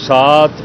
7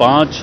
5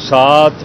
7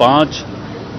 5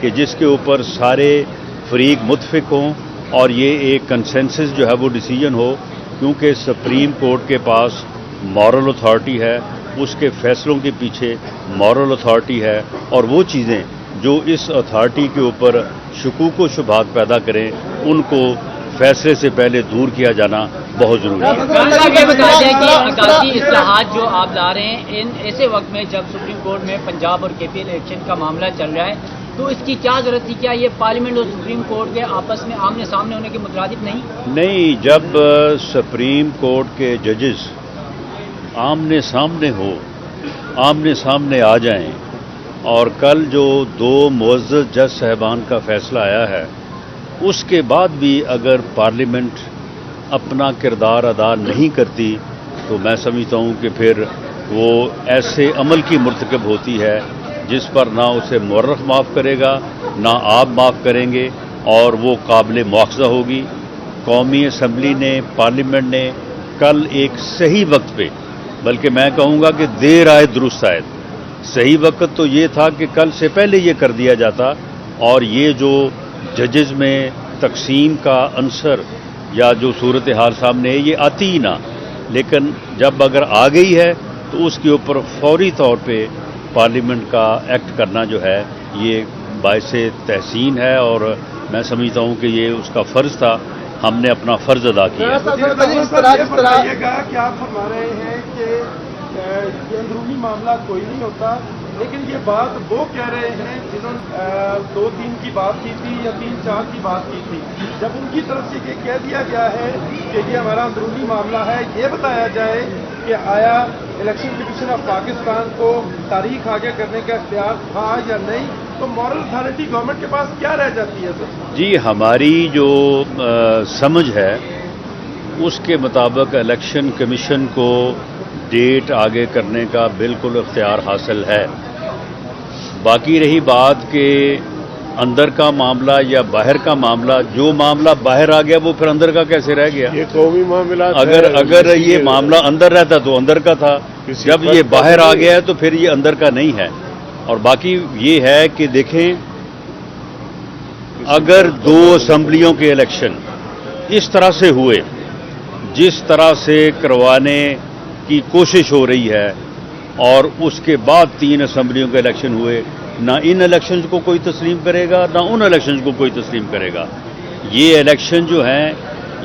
کہ جس کے اوپر سارے فریق متفق ہوں اور یہ ایک کنسنسس جو ہے وہ ڈیسیجن ہو، کیونکہ سپریم کورٹ کے پاس مورل اتھارٹی ہے، اس کے فیصلوں کے پیچھے مورل اتھارٹی ہے، اور وہ چیزیں جو اس اتھارٹی کے اوپر شکوک و شبہات پیدا کریں ان کو فیصلے سے پہلے دور کیا جانا بہت ضروری ہے۔ یہ بتا دیں کہ نکاتی اصلاحات جو آپ لا رہے ہیں ان ایسے وقت میں جب سپریم کورٹ میں پنجاب اور کے پی الیکشن کا معاملہ چل رہا ہے، تو اس کی کیا ضرورت تھی؟ کیا یہ پارلیمنٹ اور سپریم کورٹ کے آپس میں آمنے سامنے ہونے کے مترادف نہیں؟ جب سپریم کورٹ کے ججز آمنے سامنے آ جائیں، اور کل جو 2 معزز جج صاحبان کا فیصلہ آیا ہے اس کے بعد بھی اگر پارلیمنٹ اپنا کردار ادا نہیں کرتی تو میں سمجھتا ہوں کہ پھر وہ ایسے عمل کی مرتکب ہوتی ہے جس پر نہ اسے مورخ معاف کرے گا نہ آپ معاف کریں گے، اور وہ قابل مواخذہ ہوگی۔ قومی اسمبلی نے، پارلیمنٹ نے کل ایک صحیح وقت پہ، بلکہ میں کہوں گا کہ دیر آئے درست آئے، صحیح وقت تو یہ تھا کہ کل سے پہلے یہ کر دیا جاتا، اور یہ جو ججز میں تقسیم کا عنصر یا جو صورتحال سامنے ہے یہ آتی ہی نہ، لیکن جب اگر آ گئی ہے تو اس کے اوپر فوری طور پہ پارلیمنٹ کا ایکٹ کرنا جو ہے یہ باعث تحسین ہے، اور میں سمجھتا ہوں کہ یہ اس کا فرض تھا، ہم نے اپنا فرض ادا کیا۔ کہ آپ فرما رہے ہیں کہ یہ اندرونی معاملہ کوئی نہیں ہوتا، لیکن یہ بات وہ کہہ رہے ہیں جنہوں نے 2-3 کی بات کی تھی یا 3-4 کی بات کی تھی، جب ان کی طرف سے یہ کہہ دیا گیا ہے کہ یہ ہمارا اندرونی معاملہ ہے، یہ بتایا جائے کہ آیا الیکشن کمیشن آف پاکستان کو تاریخ آگے کرنے کا اختیار تھا یا نہیں، تو مورل اتھارٹی گورنمنٹ کے پاس کیا رہ جاتی ہے سر؟ جی، ہماری جو سمجھ ہے اس کے مطابق الیکشن کمیشن کو ڈیٹ آگے کرنے کا بالکل اختیار حاصل ہے۔ باقی رہی بات کہ اندر کا معاملہ یا باہر کا معاملہ، جو معاملہ باہر آ گیا وہ پھر اندر کا کیسے رہ گیا؟ یہ قومی معاملات اگر یہ معاملہ اندر رہتا تو اندر کا تھا، جب یہ باہر آ گیا ہے تو پھر یہ اندر کا نہیں ہے۔ اور باقی یہ ہے کہ دیکھیں، اگر 2 اسمبلیوں کے الیکشن اس طرح سے ہوئے جس طرح سے کروانے کی کوشش ہو رہی ہے، اور اس کے بعد 3 اسمبلیوں کے الیکشن ہوئے، نہ ان الیکشنز کو کوئی تسلیم کرے گا نہ ان الیکشنز کو کوئی تسلیم کرے گا۔ یہ الیکشن جو ہیں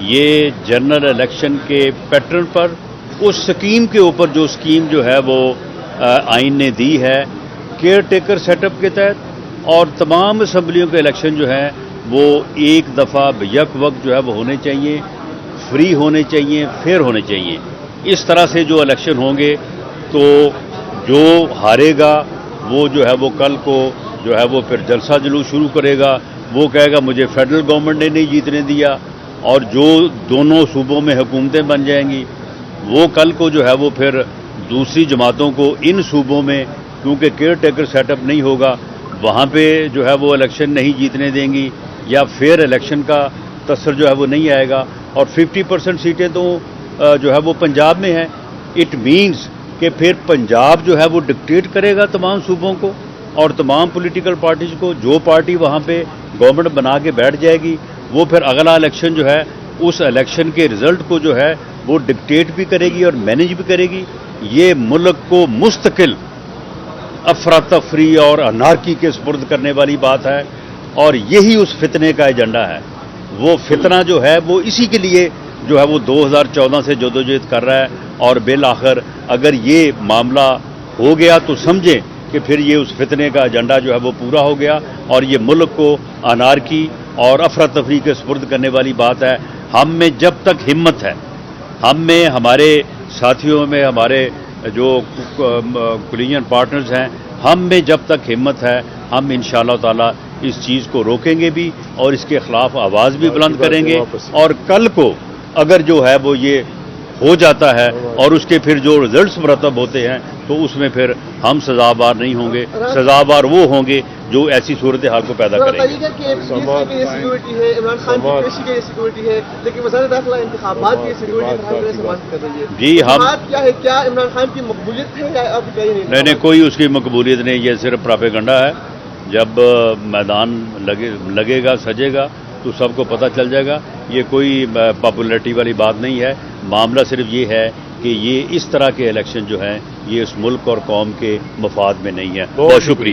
یہ جنرل الیکشن کے پیٹرن پر، اس سکیم کے اوپر جو سکیم جو ہے وہ آئین نے دی ہے کیئر ٹیکر سیٹ اپ کے تحت، اور تمام اسمبلیوں کے الیکشن جو ہیں وہ ایک دفعہ یک وقت جو ہے وہ ہونے چاہیے، فری ہونے چاہیے، فیئر ہونے چاہیے۔ اس طرح سے جو الیکشن ہوں گے تو جو ہارے گا وہ جو ہے وہ کل کو جو ہے وہ پھر جلسہ جلوس شروع کرے گا، وہ کہے گا مجھے فیڈرل گورنمنٹ نے نہیں جیتنے دیا، اور جو دونوں صوبوں میں حکومتیں بن جائیں گی وہ کل کو جو ہے وہ پھر دوسری جماعتوں کو ان صوبوں میں، کیونکہ کیئر ٹیکر سیٹ اپ نہیں ہوگا، وہاں پہ جو ہے وہ الیکشن نہیں جیتنے دیں گی، یا فیئر الیکشن کا تصور جو ہے وہ نہیں آئے گا۔ اور 50% سیٹیں تو جو ہے وہ پنجاب میں ہیں۔ اٹ مینز کہ پھر پنجاب جو ہے وہ ڈکٹیٹ کرے گا تمام صوبوں کو اور تمام پولیٹیکل پارٹیز کو، جو پارٹی وہاں پہ گورنمنٹ بنا کے بیٹھ جائے گی وہ پھر اگلا الیکشن جو ہے اس الیکشن کے رزلٹ کو جو ہے وہ ڈکٹیٹ بھی کرے گی اور مینیج بھی کرے گی۔ یہ ملک کو مستقل افراتفری اور انارکی کے سپرد کرنے والی بات ہے، اور یہی اس فتنے کا ایجنڈا ہے۔ وہ فتنہ جو ہے وہ اسی کے لیے جو ہے وہ 2014 سے جدوجہد کر رہا ہے، اور بالآخر اگر یہ معاملہ ہو گیا تو سمجھیں کہ پھر یہ اس فتنے کا ایجنڈا جو ہے وہ پورا ہو گیا، اور یہ ملک کو انارکی اور افراتفری کے سپرد کرنے والی بات ہے۔ ہم میں جب تک ہمت ہے، ہم میں، ہمارے ساتھیوں میں، ہمارے جو کولیجن پارٹنرز ہیں، ہم میں جب تک ہمت ہے ہم انشاءاللہ تعالی اس چیز کو روکیں گے بھی اور اس کے خلاف آواز بھی بلند کریں گے، اور کل کو اگر جو ہے وہ یہ ہو جاتا ہے اور اس کے پھر جو رزلٹس مرتب ہوتے ہیں تو اس میں پھر ہم سزاوار نہیں ہوں گے، سزاوار وہ ہوں گے جو ایسی صورتحال کو پیدا کریں گے۔ سیکورٹی ہے، عمران خان کی پیشی کی سیکورٹی ہے، لیکن وزارت داخلہ انتخابات کی سیکورٹی فراہم کر رہی ہے۔ جی، ہم کیا ہے، کیا عمران خان کی مقبولیت ہے یا اب کہیں نہیں، کوئی اس کی مقبولیت نہیں، یہ صرف پراپیگنڈا ہے۔ جب میدان لگے گا سجے گا تو سب کو پتہ چل جائے گا. یہ کوئی پاپولرٹی والی بات نہیں ہے. معاملہ صرف یہ ہے کہ یہ اس طرح کے الیکشن جو ہیں یہ اس ملک اور قوم کے مفاد میں نہیں ہے. بہت شکریہ.